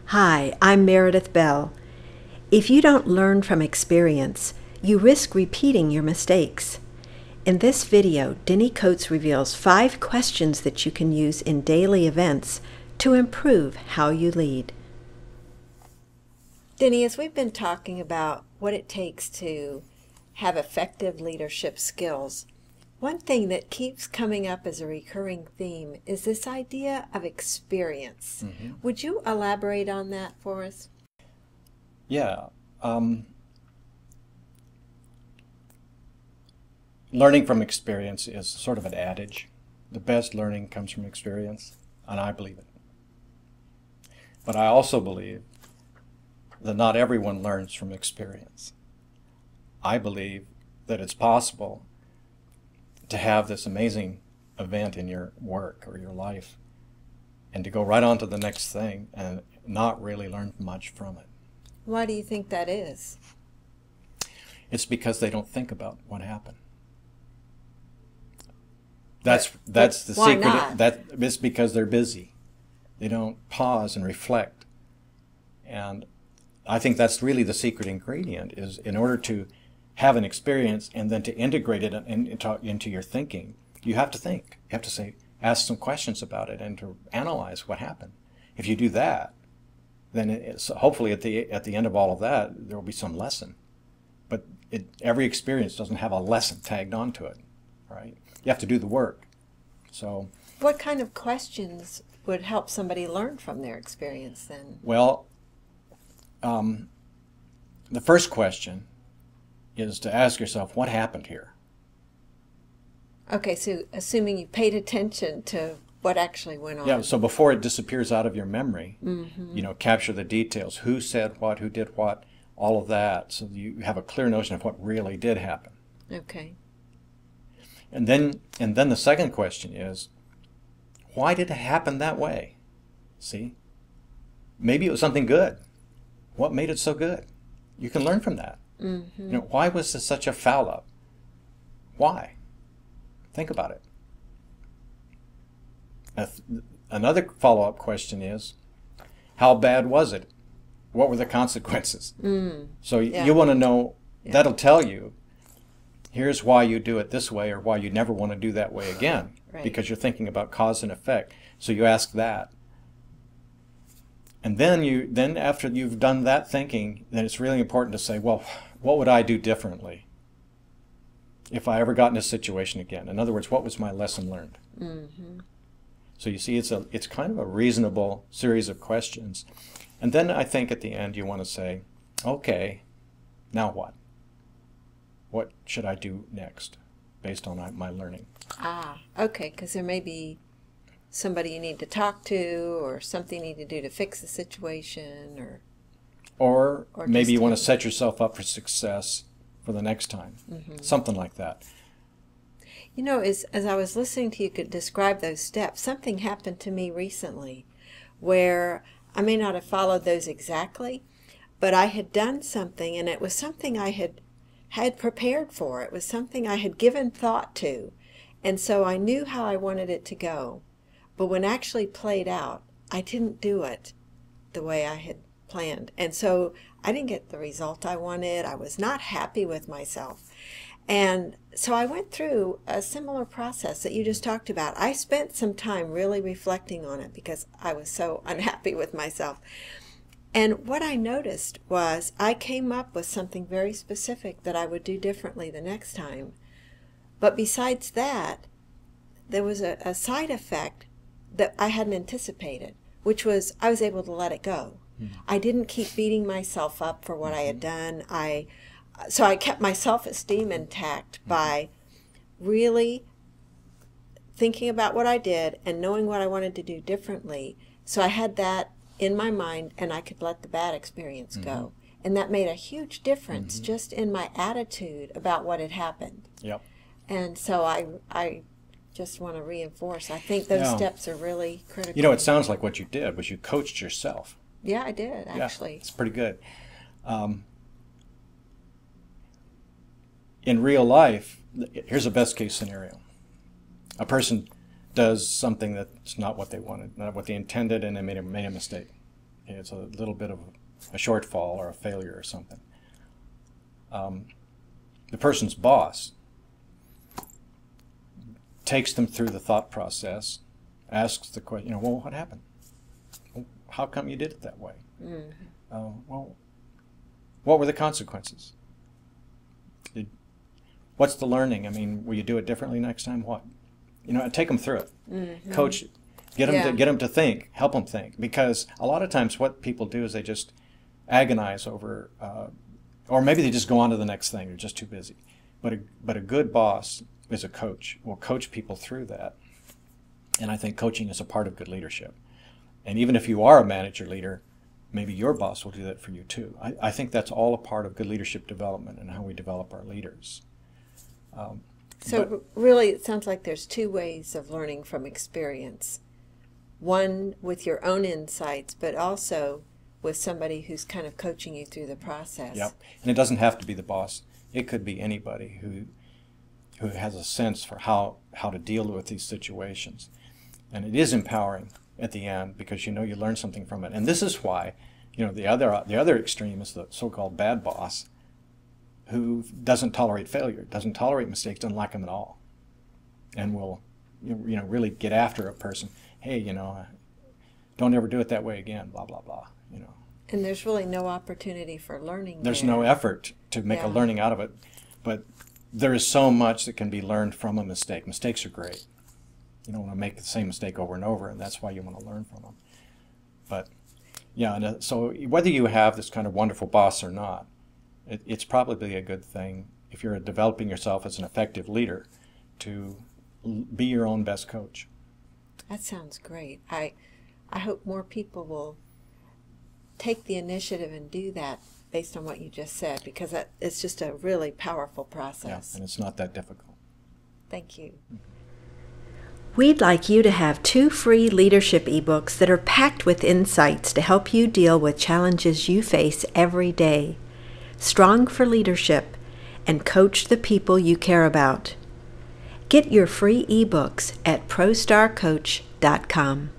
Hi, I'm Meredith Bell. If you don't learn from experience, you risk repeating your mistakes. In this video, Denny Coates reveals 5 questions that you can use in daily events to improve how you lead. Denny, as we've been talking about what it takes to have effective leadership skills, one thing that keeps coming up as a recurring theme is this idea of experience. Would you elaborate on that for us? Yeah. Learning from experience is sort of an adage. The best learning comes from experience, and I believe it. But I also believe that not everyone learns from experience. I believe that it's possible to have this amazing event in your work or your life and to go right on to the next thing and not really learn much from it. Why do you think that is? It's because they don't think about what happened. That's the secret. Not? It's because they're busy. They don't pause and reflect. And I think that's really the secret ingredient, is in order to have an experience and then to integrate it into your thinking, you have to think. You have to ask some questions about it and to analyze what happened. If you do that, then hopefully at the end of all of that, there will be some lesson. But every experience doesn't have a lesson tagged onto it, right? You have to do the work. So, what kind of questions would help somebody learn from their experience then? Well, the first question is to ask yourself, what happened here? Okay, so assuming you paid attention to what actually went on. Yeah, so before it disappears out of your memory, capture the details. Who said what, who did what, all of that, so you have a clear notion of what really did happen. Okay. And then the second question is, why did it happen that way? See? Maybe it was something good. What made it so good? You can learn from that. Why was this such a foul up? Why? Think about it. Another follow-up question is, how bad was it? What were the consequences? So you want to know, that'll tell you, here's why you do it this way or why you never want to do that way again, because you're thinking about cause and effect. So you ask that. And then after you've done that thinking, then it's really important to say, well, what would I do differently if I ever got in this situation again? In other words, what was my lesson learned? So you see, it's kind of a reasonable series of questions. And then I think at the end you want to say, okay, now what? What should I do next based on my learning? Okay, because there may be somebody you need to talk to or something you need to do to fix the situation, or maybe you want to set yourself up for success for the next time. Something like that. You know, as I was listening to you describe those steps, something happened to me recently where I may not have followed those exactly, but I had done something, and it was something I had prepared for. It was something I had given thought to, and so I knew how I wanted it to go. But when it actually played out, I didn't do it the way I had planned. And so I didn't get the result I wanted. I was not happy with myself. And so I went through a similar process that you just talked about. I spent some time really reflecting on it because I was so unhappy with myself. And what I noticed was I came up with something very specific that I would do differently the next time. But besides that, there was a side effect that I hadn't anticipated, which was I was able to let it go. I didn't keep beating myself up for what I had done. So I kept my self-esteem intact by really thinking about what I did and knowing what I wanted to do differently. So I had that in my mind, and I could let the bad experience go. And that made a huge difference just in my attitude about what had happened. Yep. And so I just want to reinforce, I think those steps are really critical. You know, it sounds like what you did was you coached yourself. Yeah, I did, actually. Yeah, it's pretty good. In real life, here's a best case scenario. A person does something that's not what they wanted, not what they intended, and they made a mistake. Okay, it's a little bit of a shortfall or a failure or something. The person's boss takes them through the thought process, asks the question, well, what happened? Well, how come you did it that way? Well, what were the consequences? What's the learning? I mean, will you do it differently next time? What? Take them through it. Coach, get them to think, help them think. Because a lot of times what people do is they just agonize over, or maybe they just go on to the next thing. They're just too busy. But a good boss is a coach, will coach people through that. And I think coaching is a part of good leadership. And even if you are a manager leader, maybe your boss will do that for you too. I think that's all a part of good leadership development and how we develop our leaders. So really, it sounds like there's two ways of learning from experience. One with your own insights, but also with somebody who's kind of coaching you through the process. Yep. And it doesn't have to be the boss. It could be anybody who has a sense for how to deal with these situations. And it is empowering at the end because you learn something from it. And this is why, the other extreme is the so-called bad boss who doesn't tolerate failure, doesn't tolerate mistakes, doesn't like them at all, and will really get after a person. Hey, don't ever do it that way again. Blah blah blah. And there's really no opportunity for learning. There's no effort to make a learning out of it, but there is so much that can be learned from a mistake. Mistakes are great. You don't want to make the same mistake over and over, and that's why you want to learn from them. But yeah, and so whether you have this kind of wonderful boss or not, it's probably a good thing if you're developing yourself as an effective leader to be your own best coach. That sounds great. I hope more people will take the initiative and do that based on what you just said, because it's just a really powerful process. Yeah, and it's not that difficult. Thank you. We'd like you to have 2 free leadership ebooks that are packed with insights to help you deal with challenges you face every day. Strong for Leadership and Coach the People You Care About. Get your free ebooks at prostarcoach.com.